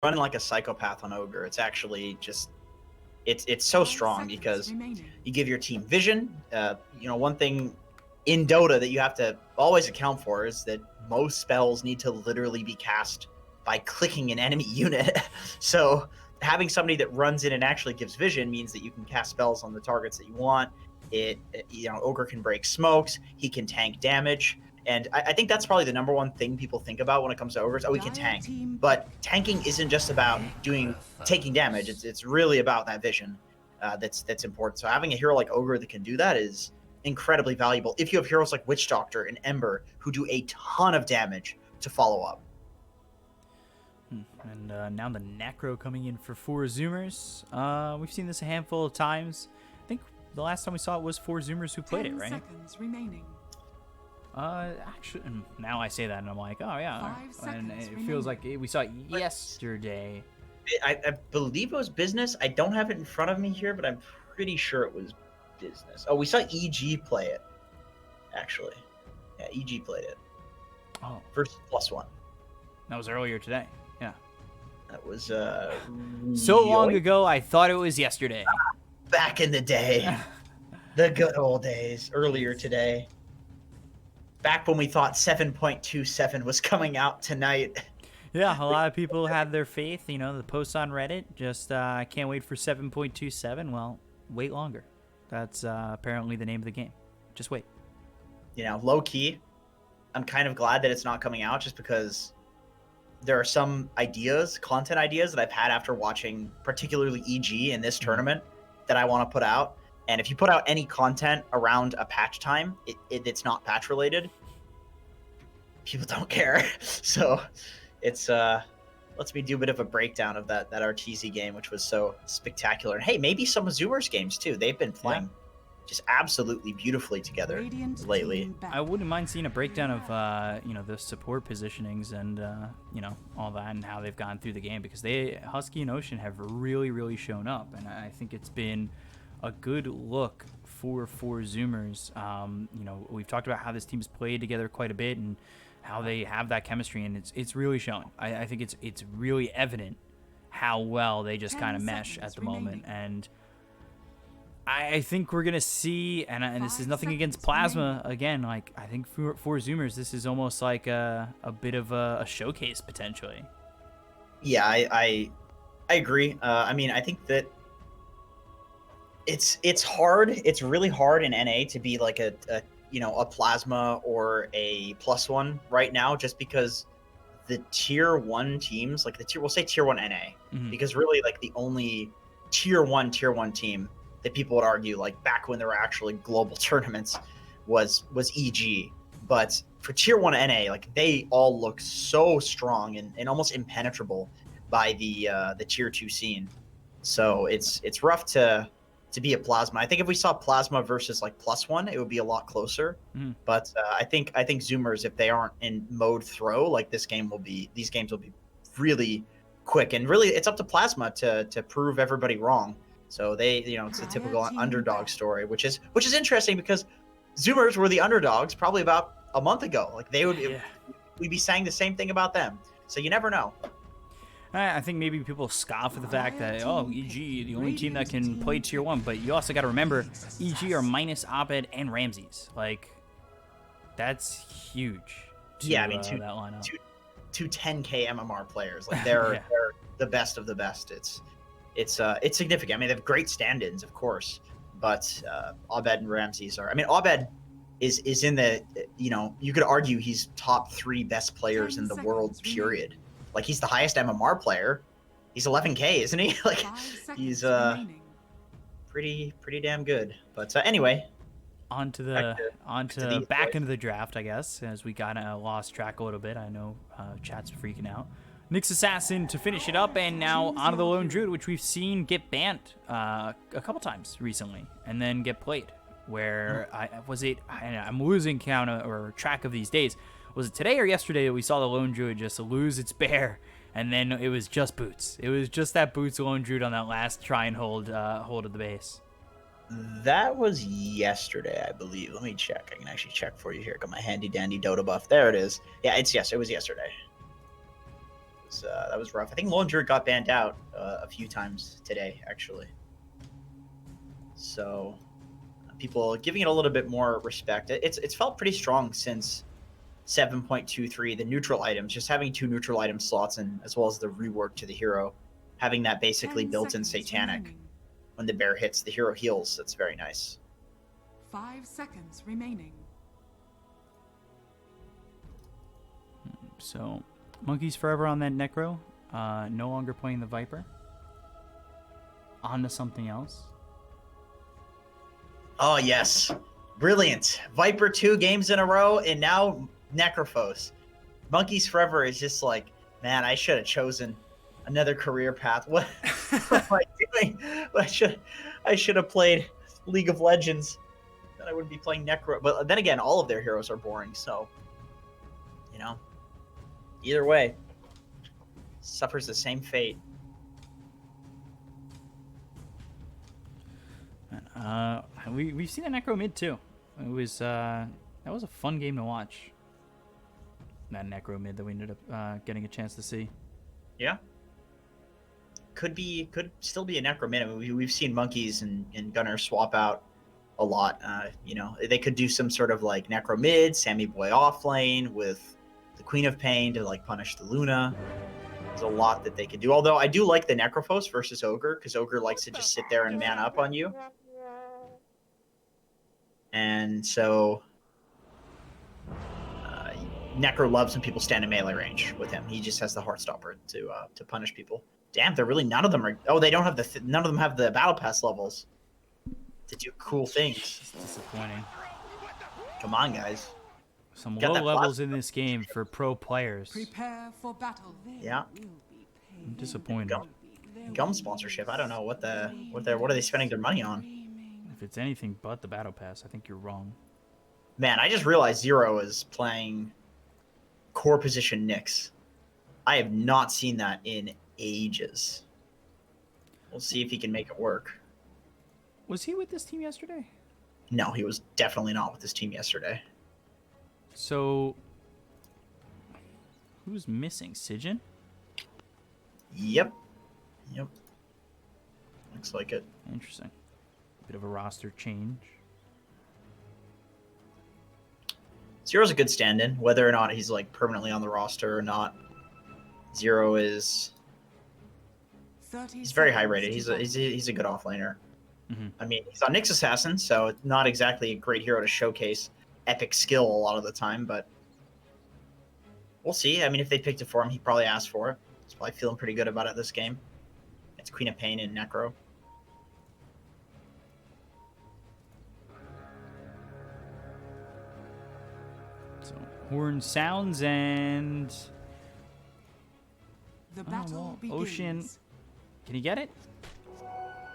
running like a psychopath on Ogre. It's actually just it's so strong because you give your team vision. One thing in Dota that you have to always account for is that most spells need to literally be cast by clicking an enemy unit. So having somebody that runs in and actually gives vision means that you can cast spells on the targets that you want. Ogre can break smokes. He can tank damage. And I think that's probably the number one thing people think about when it comes to ogres. Oh, we can tank. But tanking isn't just about taking damage. It's really about that vision that's important. So having a hero like Ogre that can do that is incredibly valuable. If you have heroes like Witch Doctor and Ember who do a ton of damage to follow up. And now the Necro coming in for 4Zoomers. We've seen this a handful of times. I think the last time we saw it was 4Zoomers who played it, right? 10 seconds remaining. Actually, now I say that and I'm like, oh yeah, and it feels like we saw it yesterday. I believe it was business. I don't have it in front of me here, but I'm pretty sure it was business. Oh, we saw EG play it, actually. Yeah, EG played it. Oh, first +1. That was earlier today. Yeah. That was so long ago. I thought it was yesterday. Back in the day, the good old days. Earlier today. Back when we thought 7.27 was coming out tonight. Yeah, a lot of people had their faith. The posts on Reddit just can't wait for 7.27. Well, wait longer. That's apparently the name of the game. Just wait. Low key, I'm kind of glad that it's not coming out just because there are some content ideas that I've had after watching particularly EG in this tournament that I want to put out. And if you put out any content around a patch time, it's not patch related, people don't care. So it's lets me do a bit of a breakdown of that RTZ game, which was so spectacular. And hey, maybe some of Zoomers games too. They've been playing just absolutely beautifully together lately. I wouldn't mind seeing a breakdown of the support positionings and all that and how they've gone through the game, because Husky and Ocean have really shown up, and I think it's been a good look for 4Zoomers. We've talked about how this team's played together quite a bit and how they have that chemistry, and it's really showing. I think it's really evident how well they just kind of mesh at the moment, and I think we're gonna see. And this is nothing against Plasma. Again, I think for 4Zoomers, this is almost like a bit of a showcase potentially. Yeah, I agree. I think that it's hard. It's really hard in NA to be like a Plasma or a +1 right now, just because the tier 1 teams, like we'll say tier 1 NA, because really like the only tier 1 team that people would argue, like back when there were actually global tournaments, was EG. But for tier 1 NA, like they all look so strong and almost impenetrable by the tier 2 scene. So it's rough to be a Plasma. I think if we saw Plasma versus like +1, it would be a lot closer. But I think Zoomers, if they aren't in mode throw, like these games will be really quick, and really it's up to Plasma to prove everybody wrong. So it's a typical underdog story, which is interesting because Zoomers were the underdogs probably about a month ago. Like we'd be saying the same thing about them. So you never know. I think maybe people scoff at the fact that, EG, the only team that can play tier 1, but you also got to remember, EG are minus Abed and Ramses. Like, that's huge. Two 10k MMR players. Like they're the best of the best. It's significant. I mean, they have great stand-ins, of course, but Abed and Ramses are. I mean, Abed is in the you could argue he's top 3 best players in the world. Period. Like he's the highest MMR player. He's 11k, isn't he? Like he's pretty damn good. But anyway, into the draft, I guess, as we kind of lost track a little bit. I know chat's freaking out. Nyx Assassin to finish it up, and now onto the Lone Druid, which we've seen get banned a couple times recently, and then get played. Where I'm losing count or track of these days. Was it today or yesterday that we saw the Lone Druid just lose its bear, and then it was just Boots. It was just that Boots Lone Druid on that last try and hold of the base. That was yesterday, I believe. Let me check. I can actually check for you here. Got my handy dandy Dota buff. There it is. Yeah, it was yesterday. That was rough. I think Longer got banned out a few times today, actually. So people giving it a little bit more respect. It's felt pretty strong since 7.23, the neutral items, just having 2 neutral item slots, and as well as the rework to the hero, having that basically built-in satanic. Remaining. When the bear hits, the hero heals. That's very nice. 5 seconds remaining. So, Monkeys forever on that Necro. No longer playing the Viper. On to something else. Oh, yes. Brilliant. Viper 2 games in a row, and now Necrophos. Monkeys forever is just like, man, I should have chosen another career path. What am I doing? I should have played League of Legends. Then I wouldn't be playing Necro. But then again, all of their heroes are boring, so, you know, either way, suffers the same fate. We've seen a Necro mid too. It was that was a fun game to watch. That Necro mid that we ended up getting a chance to see. Yeah. Could still be a Necro mid. I mean, we've seen Monkeys and Gunner swap out a lot. You know, they could do some sort of like Necro mid, Sammy Boy off lane with the Queen of Pain to like punish the Luna. There's a lot that they could do. Although I do like the Necrophos versus Ogre, because Ogre likes to just sit there and man up on you. And so Necro loves when people stand in melee range with him. He just has the Heartstopper to punish people. Damn, they're really none of them are. Oh, they don't have none of them have the battle pass levels to do cool things. It's disappointing. Come on, guys. Some low levels in this game for pro players. Prepare for battle. Yeah. I'm disappointed. Gum sponsorship. I don't know what are they spending their money on? If it's anything but the battle pass, I think you're wrong. Man, I just realized Zero is playing core position Nyx. I have not seen that in ages. We'll see if he can make it work. Was he with this team yesterday? No, he was definitely not with this team yesterday. So, who's missing? Sijin? Yep. Looks like it. Interesting. Bit of a roster change. Zero's a good stand-in, whether or not he's like permanently on the roster or not. Zero is. He's very high rated. He's a good offlaner. Mm-hmm. I mean, he's on Nyx Assassin, so not exactly a great hero to showcase epic skill a lot of the time, but we'll see. I mean, if they picked it for him, he probably asked for it. He's probably feeling pretty good about it this game. It's Queen of Pain and Necro. So horn sounds and the battle begins. Ocean, can he get it?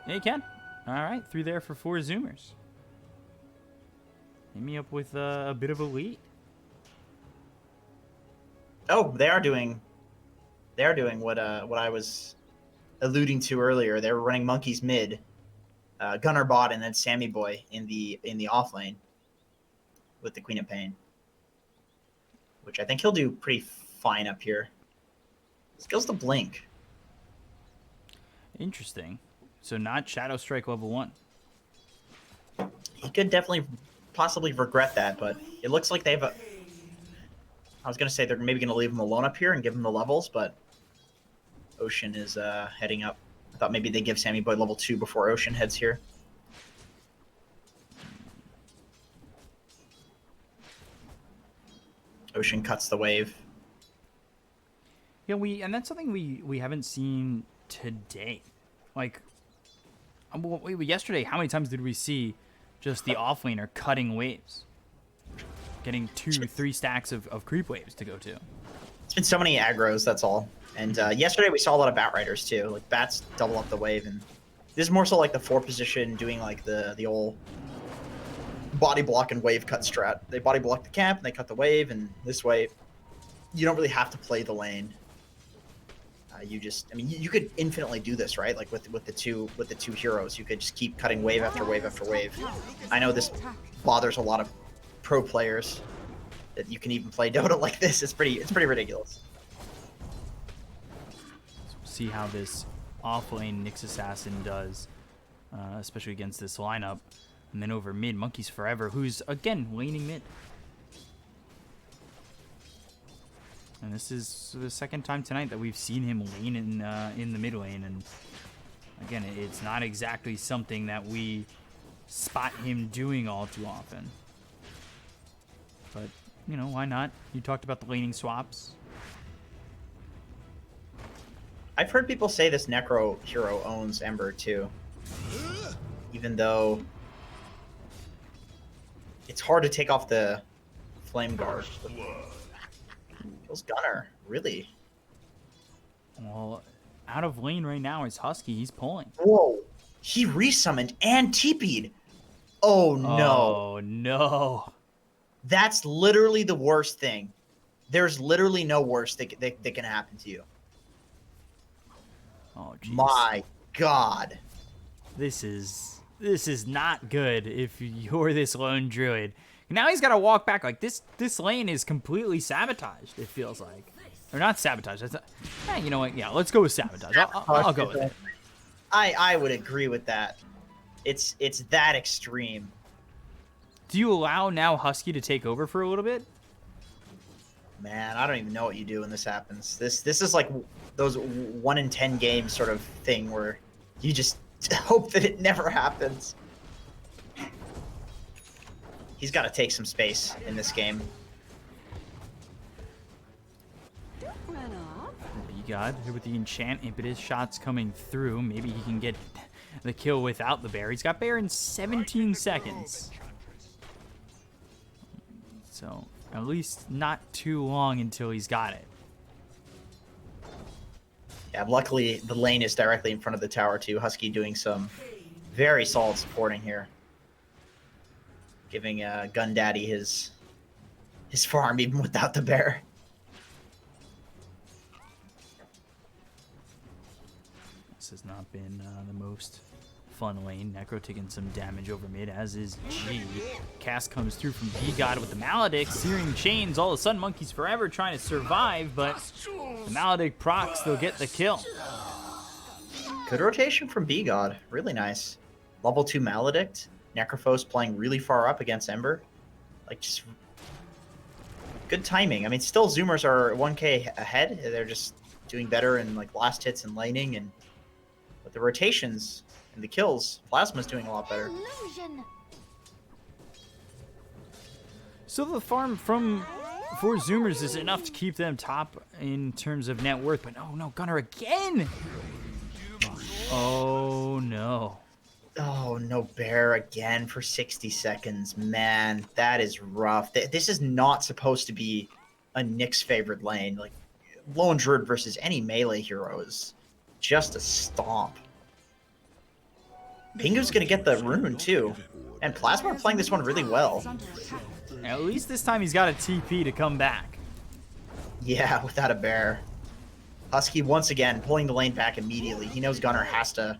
Yeah, he can. All right, through there for 4Zoomers. Hit me up with a bit of a lead. Oh, they are doing what I was alluding to earlier. They were running Monkeys mid, Gunner bot, and then Sammy Boy in the off lane with the Queen of Pain, which I think he'll do pretty fine up here. Skills to blink. Interesting. So not Shadow Strike level 1. He could definitely possibly regret that, but it looks like they have a... I was going to say they're maybe going to leave him alone up here and give him the levels, but Ocean is heading up. I thought maybe they give Sammy Boy level 2 before Ocean heads here. Ocean cuts the wave. Yeah, and that's something we haven't seen today. Like, yesterday, how many times did we see just the offlaner cutting waves? Getting 2-3 stacks of creep waves to go to. It's been so many aggros, that's all. And yesterday we saw a lot of Bat Riders too. Like Bats double up the wave, and this is more so like the 4 position doing like the old body block and wave cut strat. They body block the camp and they cut the wave, and this way you don't really have to play the lane. You could infinitely do this, right? Like with the two heroes, you could just keep cutting wave after wave after wave. I know this bothers a lot of pro players that you can even play Dota like this. It's pretty ridiculous. see how this off-lane Nyx Assassin does, especially against this lineup. And then over mid, Monkeys Forever, who's, again, laning mid. And this is the second time tonight that we've seen him lane in the mid lane. And, again, it's not exactly something that we spot him doing all too often. But, you know, why not? You talked about the laning swaps. I've heard people say this Necro hero owns Ember too. Even though it's hard to take off the Flame Guard. Kills Gunner, really? Well, out of lane right now is Husky. He's pulling. Whoa. He resummoned and TP'd. Oh, no. Oh, no. That's literally the worst thing. There's literally no worse that can happen to you. Oh, jeez. My God. This is not good if you're this lone druid. Now he's got to walk back. Like, this lane is completely sabotaged, it feels like. Or not sabotaged. You know what? Yeah, let's go with sabotage. I'll go with it. I would agree with that. It's that extreme. Do you allow now Husky to take over for a little bit? Man, I don't even know what you do when this happens. This is like those 1 in 10 games sort of thing where you just hope that it never happens. He's got to take some space in this game. God, with the enchant impetus shots coming through, maybe he can get the kill without the bear. He's got bear in 17 seconds. So, at least not too long until he's got it. Yeah, luckily the lane is directly in front of the tower too. Husky doing some very solid supporting here. Giving Gun Daddy his farm even without the bear. This has not been the most fun lane. Necro taking some damage over mid, as is G. Cast comes through from Bkop with the Maledict, searing chains. All of a sudden, Monkeys Forever trying to survive, but the Maledict procs, they'll get the kill. Good rotation from Bkop. Really nice. Level 2 Maledict. Necrophos playing really far up against Ember. Like, just good timing. I mean, still Zoomers are 1k ahead. They're just doing better in like last hits and laning, and with the rotations and the kills, Plasma's doing a lot better. So the farm from 4Zoomers is enough to keep them top in terms of net worth, but no, Gunner again! Oh no. Oh, no bear again for 60 seconds. Man, that is rough. This is not supposed to be a Nyx favored lane. Like, Lone Druid versus any melee hero is just a stomp. Pingu's gonna get the rune too. And Plasma are playing this one really well. At least this time he's got a TP to come back. Yeah, without a bear. Husky once again pulling the lane back immediately. He knows Gunner has to.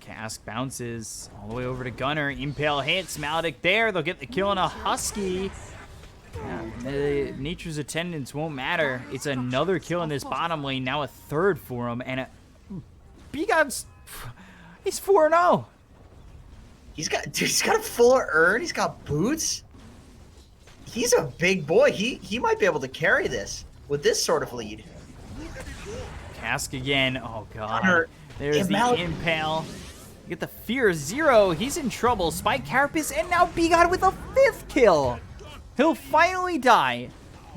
Cask bounces all the way over to Gunner. Impale hits. Maledict there. They'll get the kill on a Husky. Yeah, Nature's Attendants won't matter. It's another kill in this bottom lane. Now a third for him. And Bkop's... He's 4-0. He's got a full urn. He's got boots. He's a big boy. He might be able to carry this with this sort of lead. Cask again. Oh, God. Gunner, There's the Impale. Get the Fear 0. He's in trouble. Spike Carapace, and now Bkop with a 5th kill. He'll finally die,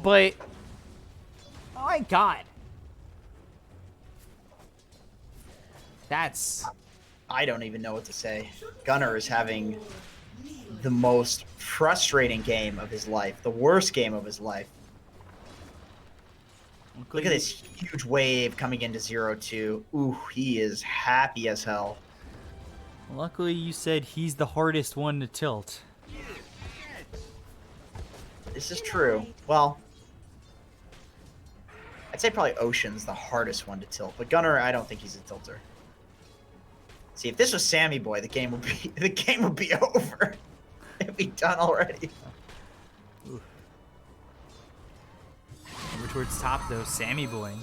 but oh my God. I don't even know what to say. Gunner is having the most frustrating game of his life, the worst game of his life. Look at this huge wave coming into 0-2. Ooh, he is happy as hell. Luckily, you said he's the hardest one to tilt. This is true. Well, I'd say probably Ocean's the hardest one to tilt, but Gunner, I don't think he's a tilter. See, if this was Sammy Boy, the game would be over. It'd be done already. Ooh. Over towards top though, Sammy Boy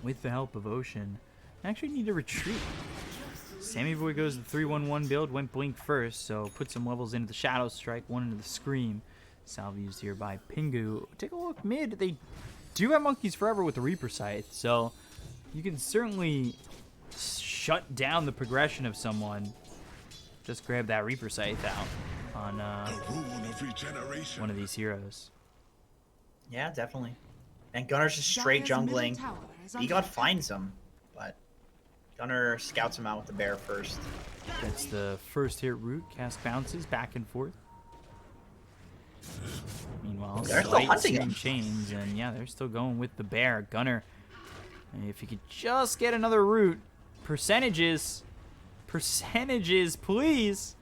with the help of Ocean, actually need to retreat. Sammy Boy goes the 3-1-1 build, went Blink first, so put some levels into the Shadow Strike, one into the Scream. Salve used here by Pingu. Take a look mid. They do have Monkeys Forever with the Reaper Scythe, so you can certainly shut down the progression of someone. Just grab that Reaper Scythe out on one of these heroes. Yeah, definitely. And Gunner's just straight jungling. Bkop finds him, but Gunner scouts him out with the bear first. That's the first hit root. Cast bounces back and forth. Meanwhile, they're still hunting him. Chains, and yeah, they're still going with the bear. Gunner, if he could just get another root. Percentages, please.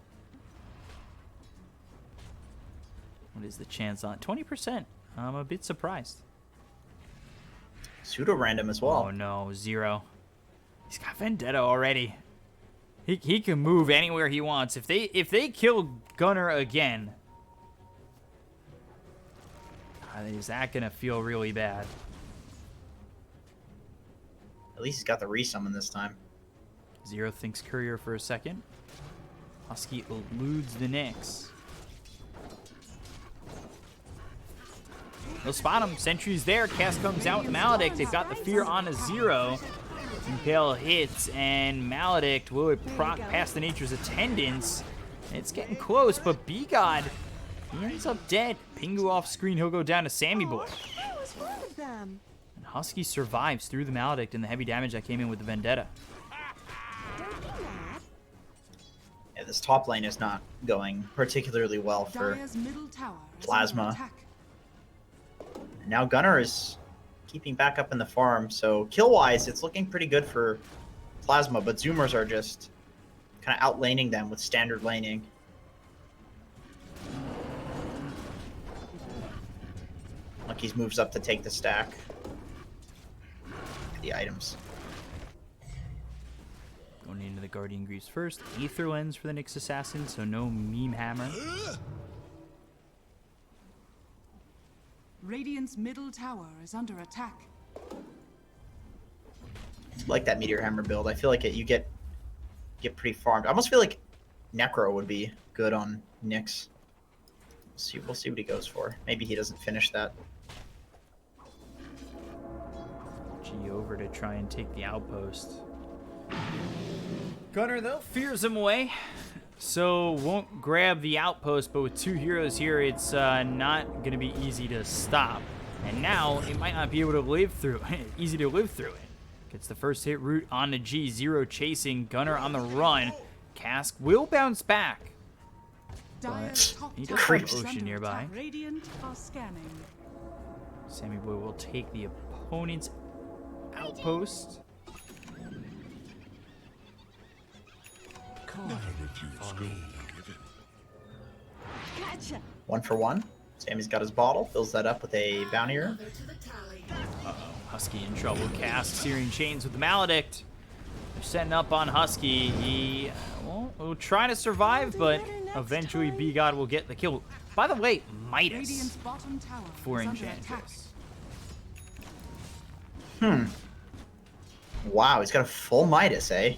What is the chance on 20%? I'm a bit surprised. Pseudo random as well. Oh no, 0. He's got Vendetta already. He can move anywhere he wants. If they kill Gunner again, is that gonna feel really bad? At least he's got the resummon this time. 0 thinks Courier for a second. Husky eludes the Nyx. They'll spot him. Sentry's there. Cast comes out with Maledict. They've got the Fear on a 0. Impale hits, and Maledict will it proc past the Nature's Attendance. It's getting close, but B-God, he ends up dead. Pingu off screen. He'll go down to Sammy Boy. That was one of them. And Husky survives through the Maledict and the heavy damage that came in with the Vendetta. Don't be mad. Yeah, this top lane is not going particularly well for Dire's middle tower is Plasma. under attack. And now Gunner is keeping back up in the farm, so kill-wise, it's looking pretty good for Plasma, but Zoomers are just kind of out-laning them with standard laning. Monkeys moves up to take the stack. The items. Going into the Guardian Greaves first. Aether Lens for the Nyx Assassin, so no Meme Hammer. Radiant's middle tower is under attack. Like that Meteor Hammer build. I feel like you get pretty farmed. I almost feel like Necro would be good on Nyx. We'll see what he goes for. Maybe he doesn't finish that. G over to try and take the outpost. Gunner, though, fears him away. So won't grab the outpost, but with 2 heroes here, it's not going to be easy to stop. And now it might not be able to live through it. Easy to live through it. Gets the first hit root on the G. 0 chasing. Gunner on the run. Cask will bounce back. Dire's top he tower does have is Ocean under nearby. attack. Radiant are scanning. Sammy Boy will take the opponent's outpost. Gotcha. 1 for 1. Sammy's got his bottle, fills that up with a bountier. Husky in trouble. Cask Searing Chains with the Maledict. They're setting up on Husky. He will try to survive, but eventually B-God will get the kill. By the way, Midas Radiant's bottom tower for is under attack. Enchantress. Wow, he's got a full Midas, eh?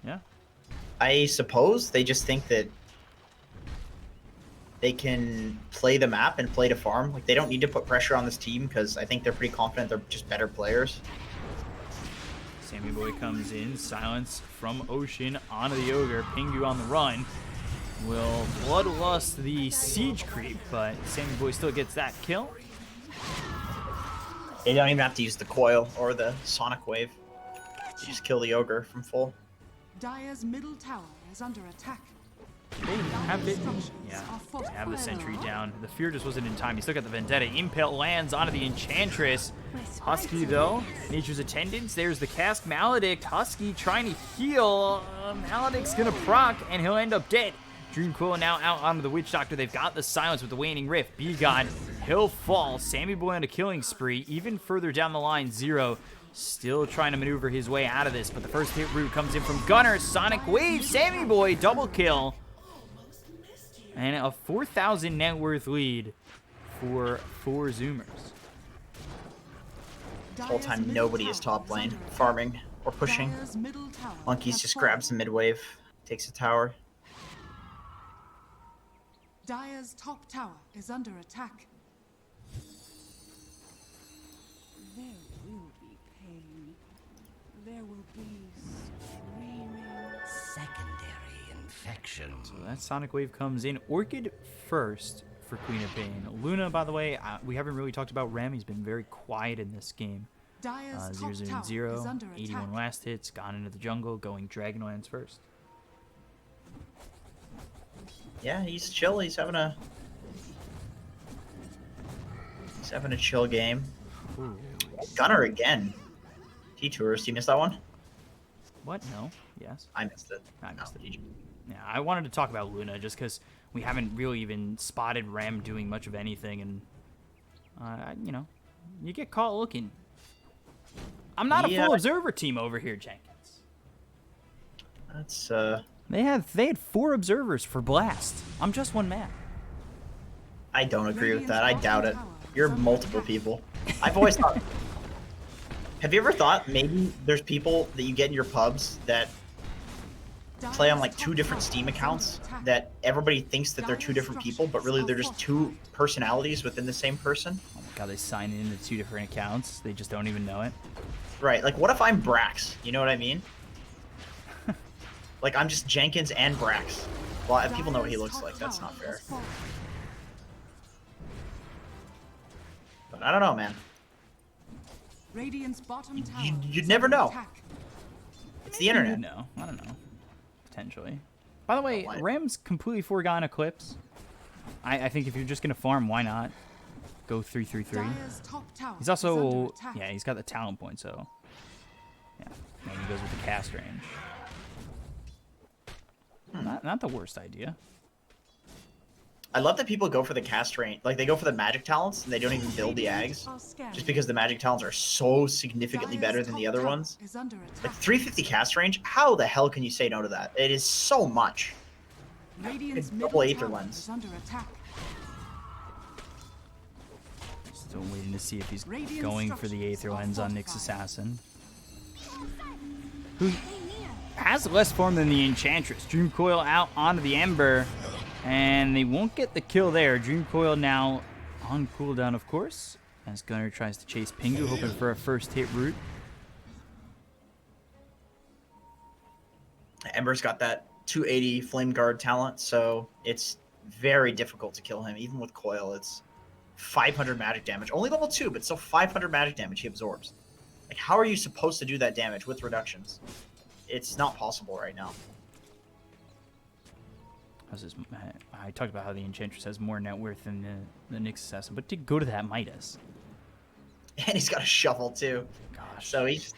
Yeah. I suppose they just think that they can play the map and play to farm. Like, they don't need to put pressure on this team because I think they're pretty confident they're just better players. Sammy Boy comes in. Silence from Ocean onto the Ogre. Pingu on the run. Will bloodlust the siege creep, but Sammy Boy still gets that kill. They don't even have to use the coil or the sonic wave. You just kill the ogre from full. Dire's middle tower is under attack. They have it. Structures Yeah, are they have the fortified. sentry down. The fear just wasn't in time. He still got the Vendetta. Impale lands onto the Enchantress. Husky, though, Nature's Attendance. There's the Cask Maledict. Husky trying to heal. Maledict's gonna proc, and he'll end up dead. Dream Coil now out onto the Witch Doctor. They've got the Silence with the Waning Rift. B-God, he'll fall. Sammy Boy on a killing spree. Even further down the line, 0. Still trying to maneuver his way out of this, but the first hit root comes in from Gunner. Sonic Wave, Sammy Boy, double kill. And a 4,000 net worth lead for 4Zoomers. The whole time nobody is top lane, farming or pushing. Dire's middle tower Monkeys has just fallen. grabs the mid wave, takes the tower. Dire's top tower is under attack. There will be pain. There will be screaming. Secondary infection. So that Sonic Wave comes in. Orchid first for Queen of Pain. Luna, by the way, we haven't really talked about Rem. He's been very quiet in this game. Dire's top 0-0 tower 0, is under 81 attack. last hits, gone into the jungle, going Dragonlance first. Yeah, he's chill. He's having a chill game. Ooh. Gunner again. T-Tours. You missed that one? What? No. Yes. I missed it. I missed No, it. Yeah, I wanted to talk about Luna just because we haven't really even spotted Rem doing much of anything, and you know, you get caught looking. I'm not a Yeah. full observer team over here, Jenkins. That's They had 4 observers for Blast. I'm just one man. I don't agree with that. I Radiant's doubt it. bottom tower You're is under multiple attack. people. I've always thought. Have you ever thought maybe there's people that you get in your pubs that play on like 2 different Steam accounts that everybody thinks that they're 2 different people, but really they're just 2 personalities within the same person? Oh my god, they sign into 2 different accounts. They just don't even know it. Right. Like, what if I'm Brax? You know what I mean? Like, I'm just Jenkins and Brax. Well, people know what he Dire's looks top like. That's tower not fair. has fallen. But I don't know, man. Radiant's bottom tower You'd is never under know. attack. It's the internet. No, I don't know. Potentially. By the way, Why? Rem's completely foregone Eclipse. I think if you're just gonna farm, why not go 3-3-3? Dire's top tower He's is under also attack. yeah, he's got the talent point, so yeah. And he goes with the cast range. Not the worst idea. I love that people go for the cast range. Like, they go for the magic talents, and they don't even build the Ags. Are scanning. Just because the magic talents are so significantly Dire's better than the top other tower ones. is under Like, attack. 350 cast range? How the hell can you say no to that? It is so much. Radiant's double middle Aether tower Lens. is under attack. Still waiting to see if he's Radiant going for the structures Aether are Lens on Nyx fortified. Assassin. Who has less form than the Enchantress. Dream Coil out onto the Ember. And they won't get the kill there. Dream Coil now on cooldown, of course. As Gunner tries to chase Pingu, hoping for a first hit route. Ember's got that 280 Flame Guard talent, so it's very difficult to kill him. Even with Coil, it's 500 magic damage. Only level 2, but still 500 magic damage he absorbs. Like, how are you supposed to do that damage with reductions? It's not possible right now. I talked about how the Enchantress has more net worth than the Nyx Assassin, but to go to that Midas. And he's got a shovel, too. Gosh. So he just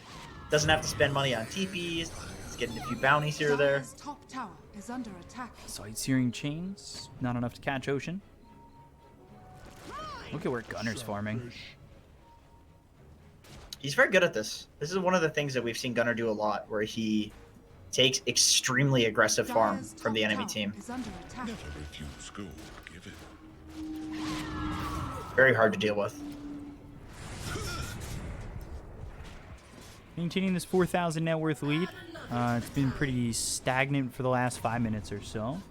doesn't have to spend money on TPs. He's getting a few bounties here or there. Dire's top tower is under attack. Sight-searing chains, not enough to catch Ocean. Look at where Gunner's farming. He's very good at this. This is one of the things that we've seen Gunner do a lot, where he takes extremely aggressive farm Dire's from the top enemy tower team. is under attack. Never refuse school. Give it. Very hard to deal with. Maintaining this 4,000 net worth lead. It's been pretty stagnant for the last 5 minutes or so.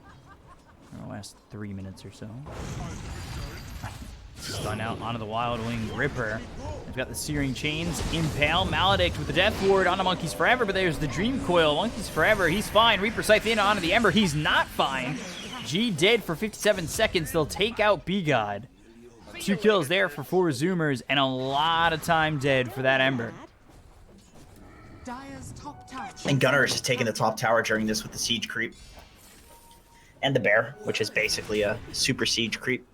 Or the last 3 minutes or so. Stun out onto the Wild Wing Ripper. They've got the Searing Chains, Impale, Maledict with the Death Ward onto Monkeys Forever, but there's the Dream Coil. Monkeys Forever, he's fine. Reaper Scythe in onto the Ember, he's not fine. G dead for 57 seconds. They'll take out B-God. 2 kills there for 4Zoomers, and a lot of time dead for that Ember. Dire's top tower. And Gunner is just taking the top tower during this with the siege creep. And the bear, which is basically a super siege creep.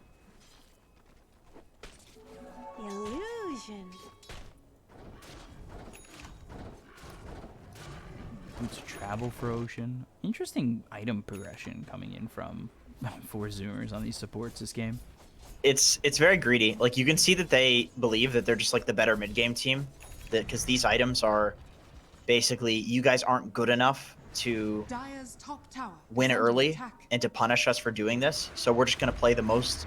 Illusion. To travel for Ocean. Interesting item progression coming in from 4Zoomers on these supports this game. It's very greedy. Like, you can see that they believe that they're just like the better mid game team, because these items are basically, you guys aren't good enough to Dire's top tower is win under early attack. and to punish us for doing this. So we're just going to play the most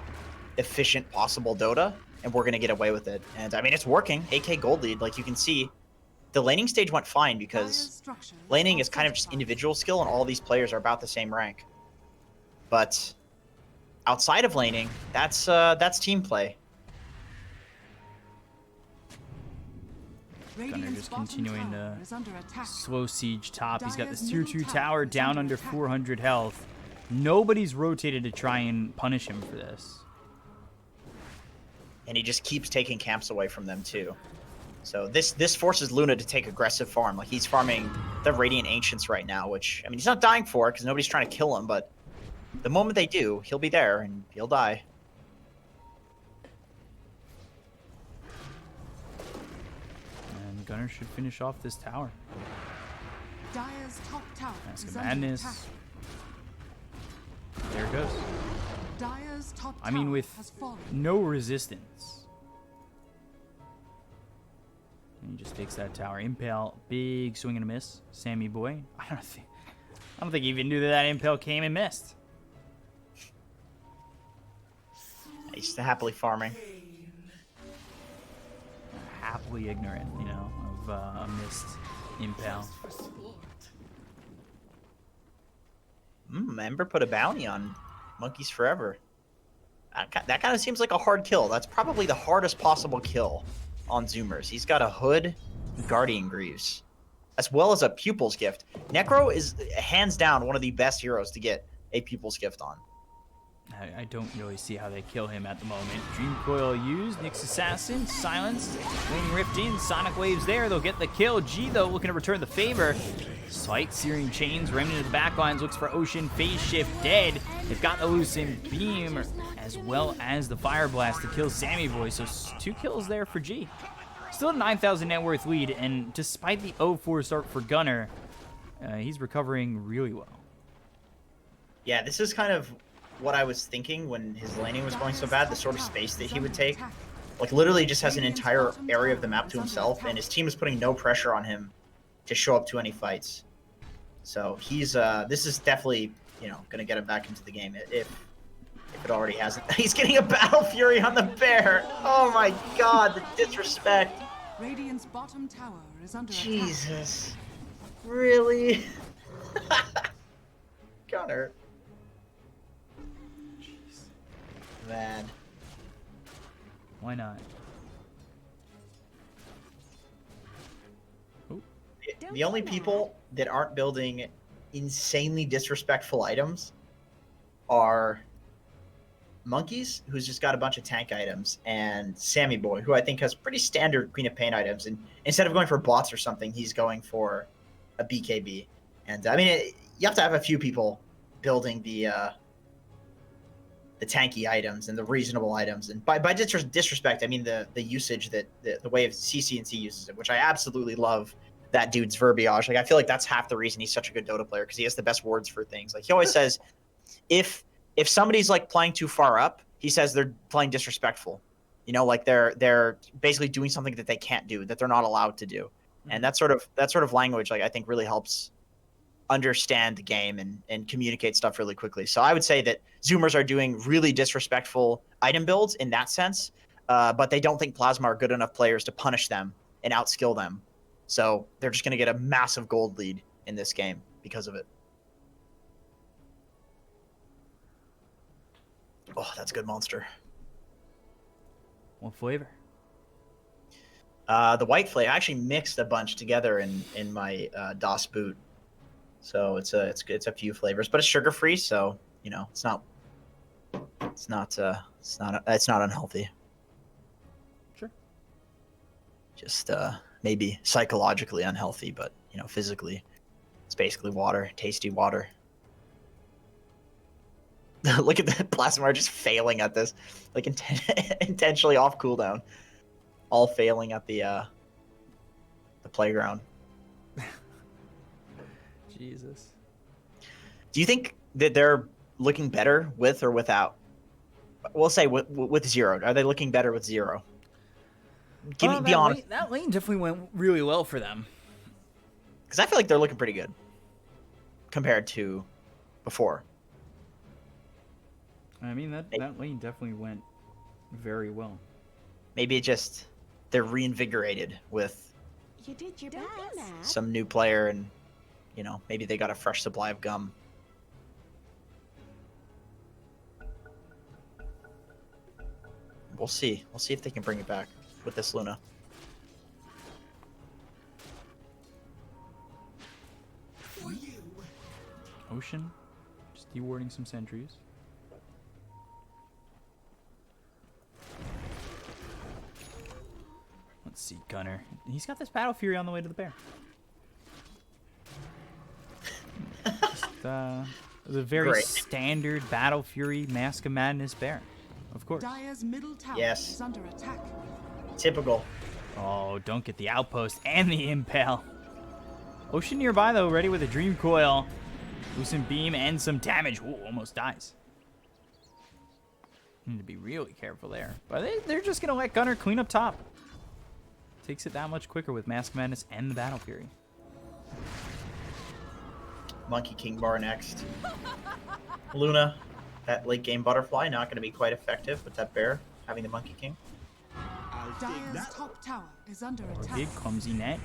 efficient possible Dota and we're gonna get away with it. And I mean, it's working. 8K gold lead, like you can see. The laning stage went fine because laning is kind of just individual skill, and all these players are about the same rank. But outside of laning, that's team play. Gunner just continuing to slow siege top. He's got this tier 2 tower down under 400 health. Nobody's rotated to try and punish him for this. And he just keeps taking camps away from them too. So this forces Luna to take aggressive farm. Like, he's farming the Radiant Ancients right now, which, I mean, he's not dying for it because nobody's trying to kill him, but the moment they do, he'll be there and he'll die. And Gunner should finish off this tower. Dire's top tower Mask is of under Madness. attack. There it goes. Dire's top I mean, tower with has fallen. no resistance. And he just takes that tower. Impale, big swing and a miss. Sammy boy. I don't think he even knew that Impale came and missed. He's happily farming. Happily ignorant, you know, of a missed Impale. Ember put a bounty on Monkeys Forever. That kind of seems like a hard kill. That's probably the hardest possible kill on Zoomers. He's got a Hood, Guardian Greaves, as well as a Pupil's Gift. Necro is hands down one of the best heroes to get a Pupil's Gift on. I don't really see how they kill him at the moment. Dream Coil used, Nyx Assassin, silenced, Wing ripped in, Sonic Waves there, they'll get the kill. G, though, looking to return the favor. Sight, Searing Chains, Remnant of the backlines, looks for Ocean, Phase Shift, dead. They've got the Lucent Beam, as well as the Fire Blast to kill Sammy Boy, so 2 kills there for G. Still a 9,000 net worth lead, and despite the 0-4 start for Gunner, he's recovering really well. Yeah, this is kind of what I was thinking when his laning was going so bad, the sort of space that he would take. Like, literally just has an entire area of the map to himself, and his team is putting no pressure on him to show up to any fights. So he's this is definitely, you know, gonna get him back into the game if it already hasn't. He's getting a Battle Fury on the bear. Oh my god, the disrespect. Radiant's bottom tower is under attack. Jesus. Really? Gunner. Man. Why not? The only people that aren't building insanely disrespectful items are Monkeys, who's just got a bunch of tank items, and Sammy Boy, who I think has pretty standard Queen of Pain items. And instead of going for bots or something, he's going for a BKB. And I mean, you have to have a few people building the tanky items and the reasonable items. And by disrespect, I mean the usage that the way of CC&C uses it, which I absolutely love. That dude's verbiage. Like, I feel like that's half the reason he's such a good Dota player, because he has the best words for things. Like, he always says, if somebody's like playing too far up, he says they're playing disrespectful. You know, like they're basically doing something that they can't do, that they're not allowed to do. And that sort of language, like, I think really helps understand the game and communicate stuff really quickly. So I would say that Zoomers are doing really disrespectful item builds in that sense, but they don't think Plasma are good enough players to punish them and outskill them. So they're just going to get a massive gold lead in this game because of it. Oh, that's a good monster. What flavor? The white flavor. I actually mixed a bunch together in my DOS boot. So it's a few flavors, but it's sugar free. So, you know, it's not unhealthy. Sure. Just maybe psychologically unhealthy, but, you know, physically, it's basically water, tasty water. Look at the Plasma just failing at this, like intentionally off cooldown, all failing at the playground. Jesus. Do you think that they're looking better with or without? We'll say with Zero. Are they looking better with Zero? Be honest. That lane definitely went really well for them. Because I feel like they're looking pretty good compared to before. I mean, that lane definitely went very well. maybe it just they're reinvigorated with You did your best. some new player, and you know, maybe they got a fresh supply of gum. We'll see. We'll see if they can bring it back with this Luna. Ocean, just dewarding some sentries. Let's see, Gunner. He's got this Battle Fury on the way to the bear. Just, the very Great. standard Battle Fury Mask of Madness bear, of course. Dire's middle tower Yes. is under attack. Typical. Oh, don't get the outpost and the impale. Ocean nearby though, ready with a Dream Coil. Loosen beam and some damage. Ooh, almost dies. Need to be really careful there. But they're just gonna let Gunner clean up top. Takes it that much quicker with Mask of Madness and the Battle Fury. Monkey King bar next. Luna, that late game butterfly, not going to be quite effective with that bear having the Monkey King. Dire's top tower is under attack. Big clumsy net.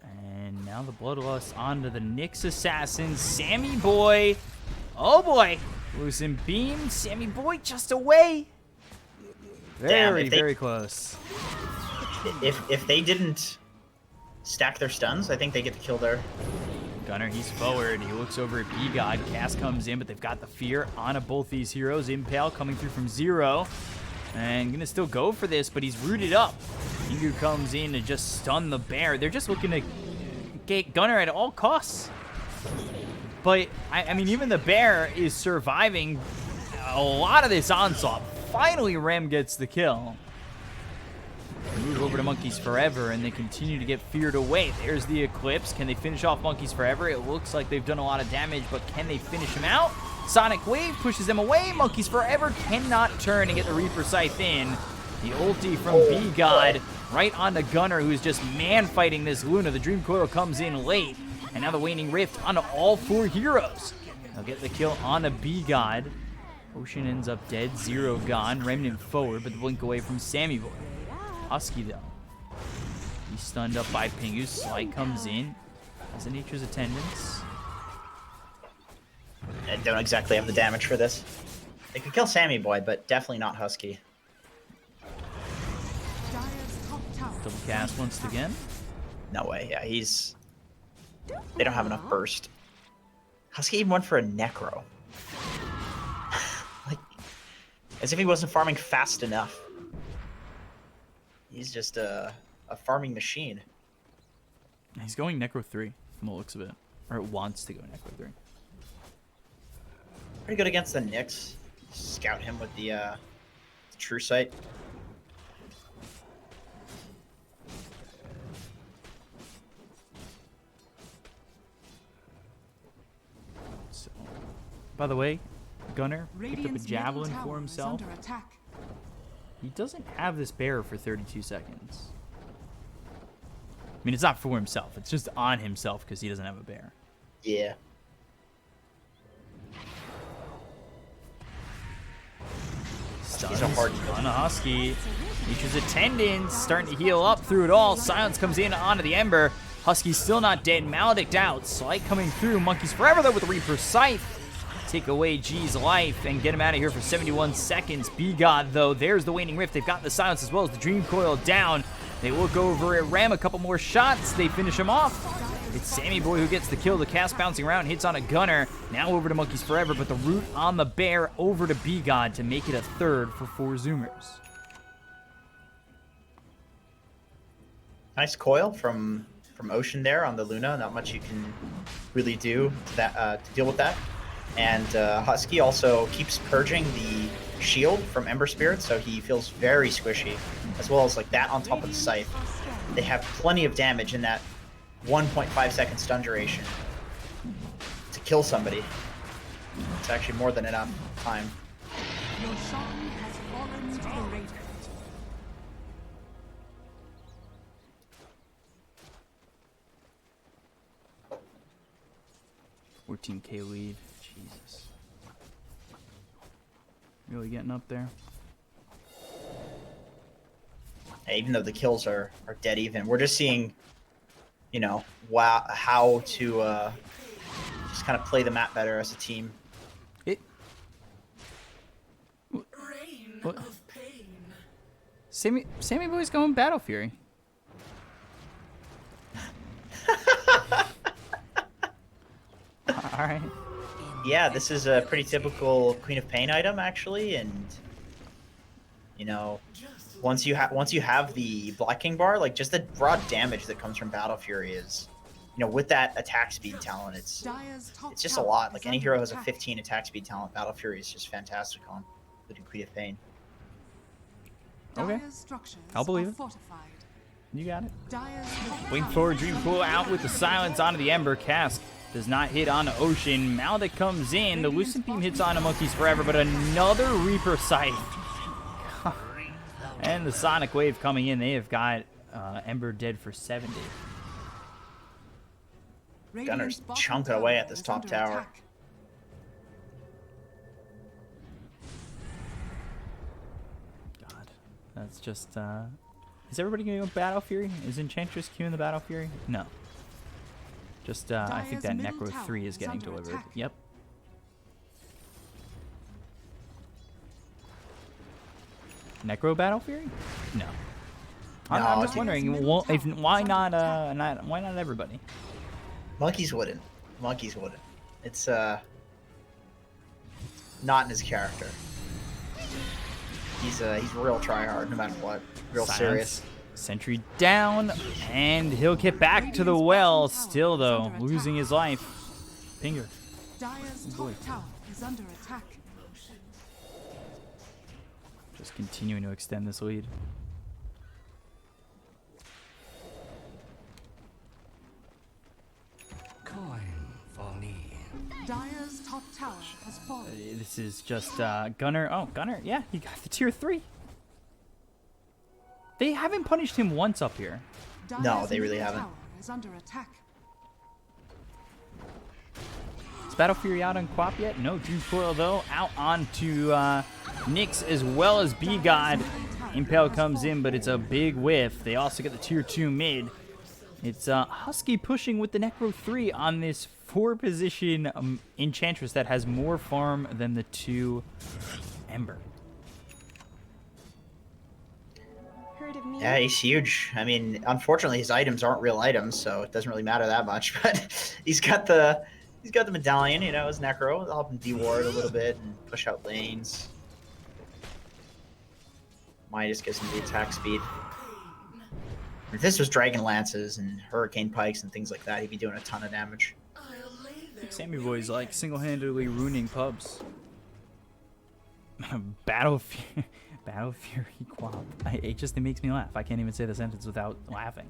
And now the Bloodlust onto the Nyx Assassin. Sammy Boy. Oh boy. Losing beam. Sammy Boy just away. Very, very close. If they didn't stack their stuns, I think they get the kill there. Gunner, he's forward. He looks over at B-God. Cast comes in, but they've got the fear on both these heroes. Impale coming through from 0. And gonna still go for this, but he's rooted up. Ingu comes in to just stun the bear. They're just looking to get Gunner at all costs. But, I mean, even the bear is surviving a lot of this onslaught. Finally, Rem gets the kill. Move over to Monkeys Forever, and they continue to get feared away. There's the Eclipse. Can they finish off Monkeys Forever? It looks like they've done a lot of damage, but can they finish him out? Sonic Wave pushes them away. Monkeys Forever cannot turn and get the Reaper Scythe in. The ulti from B-God right onto Gunner, who's just man-fighting this Luna. The Dream Coil comes in late, and now the Waning Rift onto all 4 heroes. They'll get the kill on a B-God. Ocean ends up dead. 0 gone. Remnant forward, but the blink away from Sammy Boy. Husky, though. He's stunned up by Pingu. Slight comes in. Has a Nature's Attendance. I don't exactly have the damage for this. They could kill Sammy Boy, but definitely not Husky. Dire's top tower. Double cast once again. No way. Yeah, he's... They don't have enough burst. Husky even went for a Necro. Like, as if he wasn't farming fast enough. He's just a farming machine. He's going Necro 3 from the looks of it. Or it wants to go Necro 3. Pretty good against the Nyx. Scout him with the True Sight. So, by the way, Gunner picked up a Radiant's Javelin middle for tower is himself. under attack. He doesn't have this bear for 32 seconds. I mean, it's not for himself. It's just on himself because he doesn't have a bear. Yeah. Stuns a hard on a Husky. Nature's Attendance starting to heal up through it all. Silence comes in onto the Ember. Husky's still not dead. Maledict out. Slight coming through. Monkeys Forever, though, with the Reaper Scythe. Take away G's life and get him out of here for 71 seconds. B-God, though, there's the Waning Rift. They've got the Silence as well as the Dream Coil down. They look over at Ram, a couple more shots. They finish him off. It's Sammy Boy who gets the kill. The cast bouncing around, hits on a Gunner. Now over to Monkeys Forever, but the root on the bear over to B-God to make it a third for 4Zoomers. Nice coil from Ocean there on the Luna. Not much you can really do to that to deal with that. And Husky also keeps purging the shield from Ember Spirit, so he feels very squishy, as well as like that on top of the Scythe. They have plenty of damage in that 1.5 second stun duration to kill somebody. It's actually more than enough time. Your Shan has fallen to the Radiant. $14K lead. Jesus. Really getting up there. even though the kills are dead even. We're just seeing, you know, how to just kind of play the map better as a team. What? Sammy Boy's going Battle Fury. All right. Yeah, this is a pretty typical Queen of Pain item actually, and you know, once you have the blocking bar, like just the raw damage that comes from Battle Fury is, you know, with that attack speed talent, it's just a lot. Like any hero has a 15 attack speed talent, Battle Fury is just fantastic on, including Queen of Pain. Okay, I'll believe it. You got it. Wing forward, Dream Coil out with the silence onto the Ember. Cask does not hit on Ocean. Maldic comes in. The Lucent Beam hits on Monkeys Forever, but another Reaper Scythe. And the Sonic Wave coming in. They have got Ember dead for 70. Gunner's chunking away at this top tower. God, that's just... Is everybody going to go Battle Fury? Is Enchantress queuing the Battle Fury? No. Just, I think that Necro 3 is getting delivered. Yep. Necro Battle Fury? No. I'm just wondering, why not everybody? Monkeys wouldn't. It's not in his character. He's real tryhard no matter what. Real serious. Sentry down, and he'll get back to the well. Still though, losing his life. Pinger. Dire's top tower is under attack. Just continuing to extend this lead. Coin for me. Dire's top tower has fallen. This is just Gunner. Oh, Gunner. Yeah, he got the tier 3. They haven't punished him once up here. No, they really haven't. Is under attack. Is Battle Fury out on Quap yet? No. Dream Coil though out onto Nyx as well as B-God. Impale comes in, but it's a big whiff. They also get the tier 2 mid. It's Husky pushing with the Necro 3 on this 4-position Enchantress that has more farm than the 2 Ember. Yeah, he's huge. I mean, unfortunately, his items aren't real items, so it doesn't really matter that much. But he's got the medallion, you know, his Necro. It'll help him deward a little bit and push out lanes. Midas gives him the attack speed. If this was Dragon Lances and Hurricane Pikes and things like that, he'd be doing a ton of damage. I think Sammy Boy's like single-handedly ruining pubs. Battle Fury Quap. It makes me laugh. I can't even say the sentence without laughing.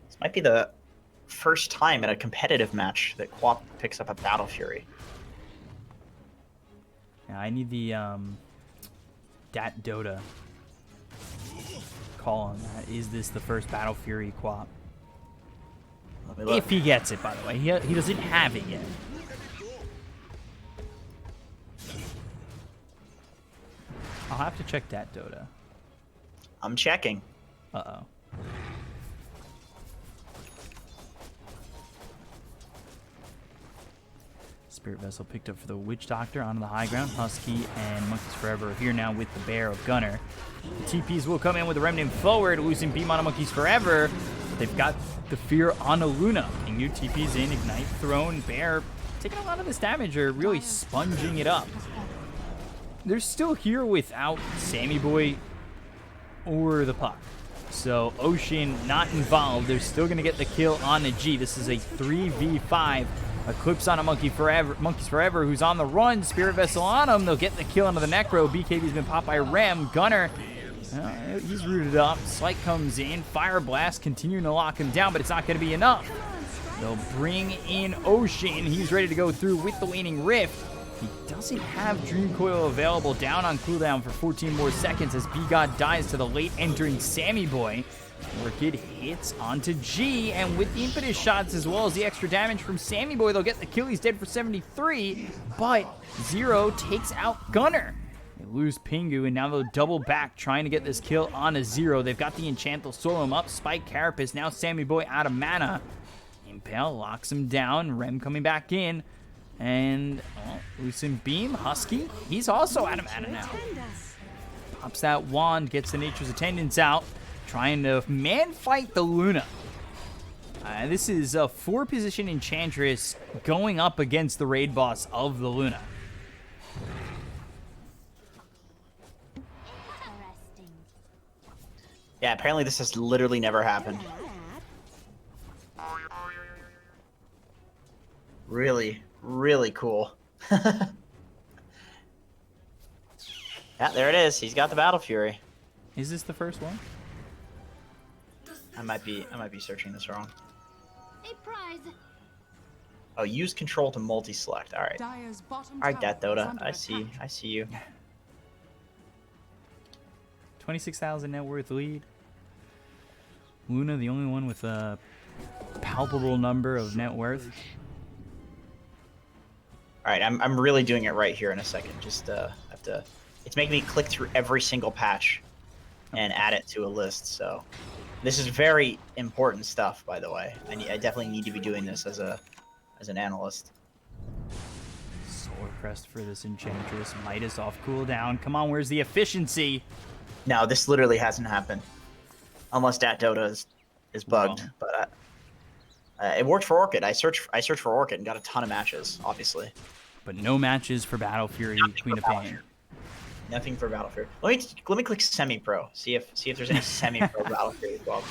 This might be the first time in a competitive match that Quap picks up a Battle Fury. Yeah, I need the Dat Dota call on that. Is this the first Battle Fury Quap? If he gets it, by the way. He doesn't have it yet. I'll have to check that Dota. I'm checking. Uh-oh. Spirit Vessel picked up for the Witch Doctor onto the high ground. Husky and Monkeys Forever are here now with the Bear of Gunner. The TPs will come in with the Remnant forward, losing beam on Monkeys Forever. They've got the Fear on a Luna. New TPs in, Ignite, Throne, Bear taking a lot of this damage, or really sponging it up. They're still here without Sammy Boy or the puck. So Ocean not involved. They're still going to get the kill on the G. This is a 3v5. Eclipse on a Monkeys Forever, who's on the run. Spirit Vessel on him. They'll get the kill onto the Necro. BKB's been popped by Rem. Gunner, he's rooted up. Slight comes in. Fire Blast continuing to lock him down, but it's not going to be enough. They'll bring in Ocean. He's ready to go through with the Waning Rift. He doesn't have Dream Coil available, down on cooldown for 14 more seconds as B-God dies to the late entering Sammy Boy. Orchid hits onto G, and with the impetus shots as well as the extra damage from Sammy Boy, they'll get the kill. He's dead for 73, but Zero takes out Gunner. They lose Pingu, and now they'll double back, trying to get this kill on a 0. They've got the enchant, they'll solo him up. Spike Carapace, now Sammy Boy out of mana. Impale locks him down. Rem coming back in. And, Lucent Beam, Husky, he's also out of mana now. Pops that wand, gets the Nature's Attendants out, trying to man fight the Luna. This is a 4-position Enchantress going up against the raid boss of the Luna. Yeah, apparently this has literally never happened. Really, really cool. Yeah, there it is. He's got the Battle Fury. Is this the first one? I might be searching this wrong. A prize. Oh, use control to multi-select. All right. Dire's bottom All right, tower Dat is Dota. under I see. attack. I see you. 26,000 net worth lead. Luna, the only one with a palpable number of net worth. All right, I'm really doing it right here in a second. Just have to. It's making me click through every single patch and add it to a list. So this is very important stuff, by the way. I definitely need to be doing this as an analyst. Solar Crest for this Enchantress. Midas off cooldown. Come on, where's the efficiency? No, this literally hasn't happened, unless Dat Dota is bugged. Wrong. But it worked for Orchid. I searched for Orchid and got a ton of matches, obviously. But no matches for Battle Fury, Queen of Pain. Nothing for Battle Fury. Let me click semi-pro. See if there's any semi-pro Battle Fury as well.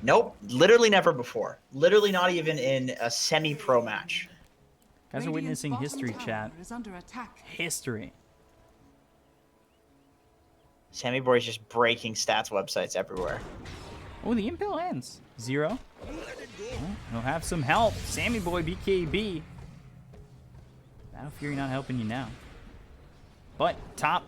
Nope, literally never before. Literally not even in a semi-pro match. Guys are witnessing Radiant's history, bottom chat. tower is under attack. History. Sammy Boy's just breaking stats websites everywhere. Oh, the Impale ends. 0. Oh, he'll have some help. Sammy Boy, BKB. Battle Fury not helping you now. But top.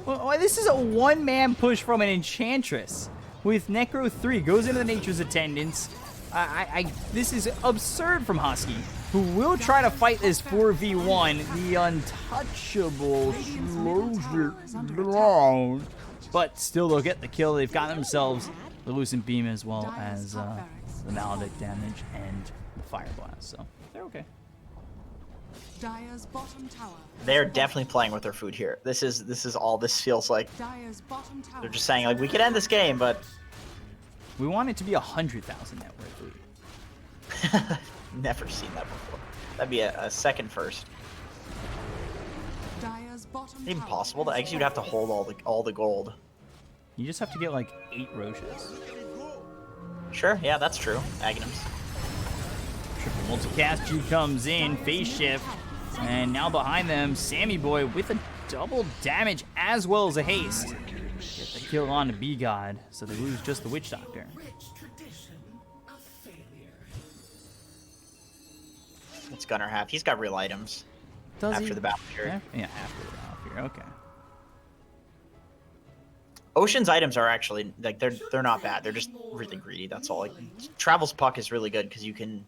Well, this is a one-man push from an Enchantress with Necro 3. Goes into the Nature's Attendants. This is absurd from Husky, who will try to fight this 4v1. The untouchable slows it. But still, they'll get the kill. They've got themselves the Lucent Beam as well as the Maledict damage and the Fire Blast. So they're okay. Dire's bottom tower. They're definitely playing with their food here. This is all this feels like. Dire's bottom tower. They're just saying like we could end this game, but We want it to be 100,000 net worth lead. never seen that before. That'd be a second first. Dire's bottom Is it even tower possible? is I guess you'd have to hold all the gold. You just have to get like 8 Roches. Sure, yeah, that's true. Aghanims. Triple multicast G comes in, phase shift, and now behind them, Sammy Boy with a double damage as well as a haste. Get the kill on to B-God, so they lose just the Witch Doctor. What's Gunner have? He's got real items. Does After he? the Battle Fury. Yeah, after the Battle Fury, okay. Ocean's items are actually like they're not bad. They're just really greedy. That's all. Like Travel's Puck is really good because you can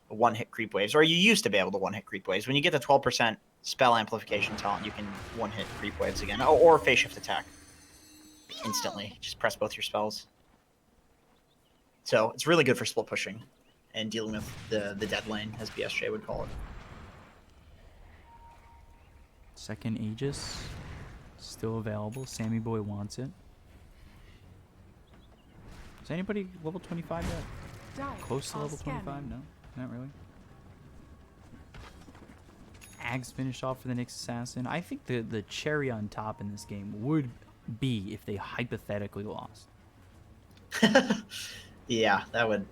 one-hit creep waves, or you used to be able to one-hit creep waves. When you get the 12% spell amplification talent, you can one-hit creep waves again, or phase shift attack instantly. Just press both your spells. So it's really good for split pushing and dealing with the dead lane, as BSJ would call it. Second Aegis, still available. Sammy Boy wants it. Is anybody level 25 yet? Dire Close to are level 25? scanning. No, not really. Ags finished off for the next assassin. I think the cherry on top in this game would be if they hypothetically lost. Yeah, that'd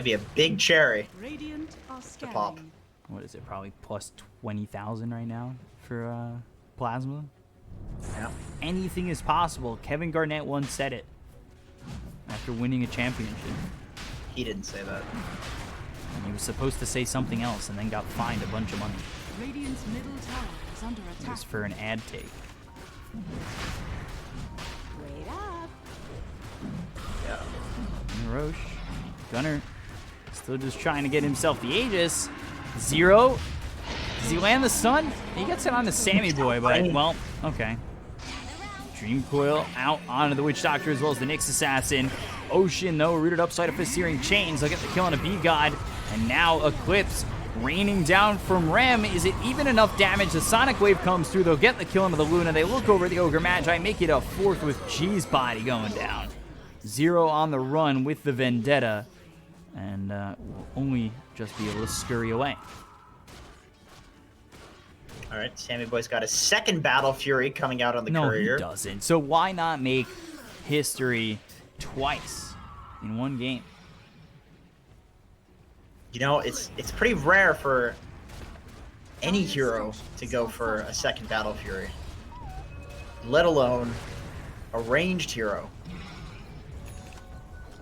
be a big cherry. Radiant are to scanning. pop. What is it? Probably plus 20,000 right now for Plasma. Yeah. Anything is possible. Kevin Garnett once said it after winning a championship. He didn't say that. And he was supposed to say something else and then got fined a bunch of money. Radiant's middle tower is under It attack. was for an ad take. Wait up. Yeah. Roche. Gunner still just trying to get himself the Aegis. 0. Does he land the stun? He gets it on the Sammy Boy, but, well, okay. Dream Coil out onto the Witch Doctor as well as the Nyx Assassin. Ocean, though, rooted upside of his Searing Chains. They'll get the kill on a B-God. And now Eclipse raining down from Rem. Is it even enough damage? The Sonic Wave comes through. They'll get the kill onto the Luna. They look over the Ogre Magi, make it a 4th with G's body going down. 0 on the run with the Vendetta. And will only just be able to scurry away. All right, Sammy Boy's got a second Battle Fury coming out on the Courier. No, he doesn't. So why not make history twice in one game? You know, it's pretty rare for any hero to go for a second Battle Fury, let alone a ranged hero.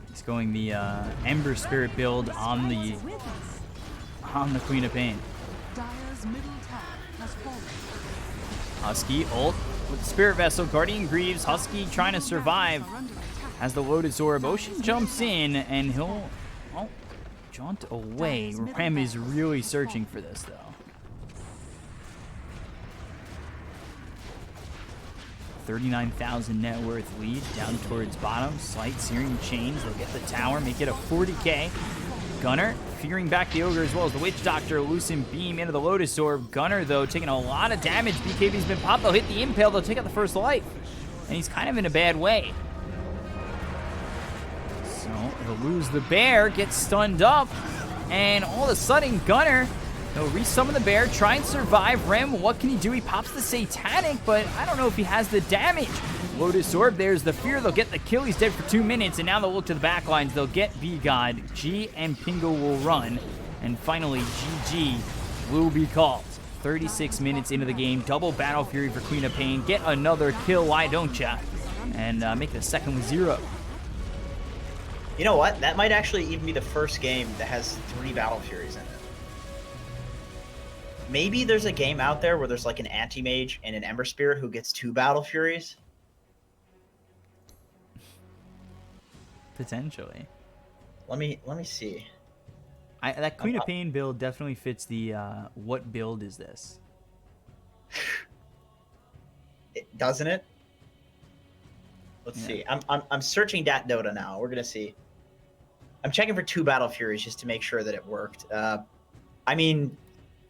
He's going the Ember Spirit build on the Queen of Pain. Dire's middle tower has fallen. Husky ult with the Spirit Vessel, Guardian Greaves. Husky trying to survive as the Lotus Orb. Ocean jumps in and he'll jaunt away. Rem is really searching for this though. 39,000 net worth lead down towards bottom. Slight Searing Chains. They'll get the tower, make it a 40k. Gunner fearing back the Ogre as well as the Witch Doctor. Loosen Beam into the Lotus Orb. Gunner, though, taking a lot of damage. BKB's been popped. They'll hit the Impale. They'll take out the first life. And he's kind of in a bad way. So they'll lose the bear, gets stunned up. And all of a sudden, Gunner, he'll resummon the bear, try and survive. Rem, what can he do? He pops the Satanic, but I don't know if he has the damage. Lotus Orb, there's the fear. They'll get the kill. He's dead for 2 minutes, and now they'll look to the back lines. They'll get B-God. G and Pingo will run. And finally, GG will be called. 36 minutes into the game. Double Battle Fury for Queen of Pain. Get another kill, why don't ya? And make it a second with 0. You know what? That might actually even be the first game that has 3 Battle Furies in it. Maybe there's a game out there where there's like an Anti-Mage and an Ember Spirit who gets 2 Battle Furies. Potentially. Let me see. That Queen of Pain build definitely fits the what build is this? Doesn't it? Let's see. I'm searching that Dota now. We're gonna see. I'm checking for 2 Battle Furies just to make sure that it worked. I mean,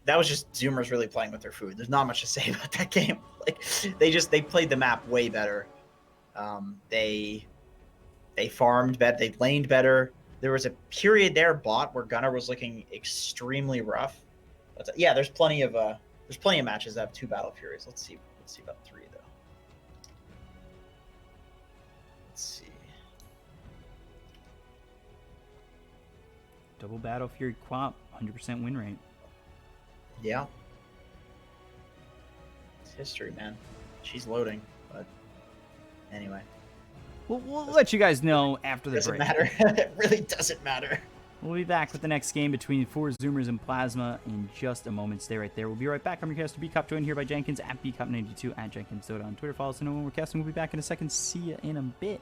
that was just Zoomers really playing with their food. There's not much to say about that game. Like they played the map way better. They farmed better. They laned better. There was a period there bot where Gunner was looking extremely rough. But yeah, there's plenty of matches that have 2 Battle Furies. Let's see about 3 though. Let's see. Double Battle Fury Quap, 100% win rate. Yeah. It's history, man. She's loading, but anyway. We'll let you guys know after the break. Doesn't matter. It really doesn't matter. We'll be back with the next game between 4Zoomers and Plasma in just a moment. Stay right there. We'll be right back. I'm your caster Bkop, joined here by Jenkins at Bkop92 at Jenkins Dota on Twitter. Follow us to know when we're casting. We'll be back in a second. See ya in a bit.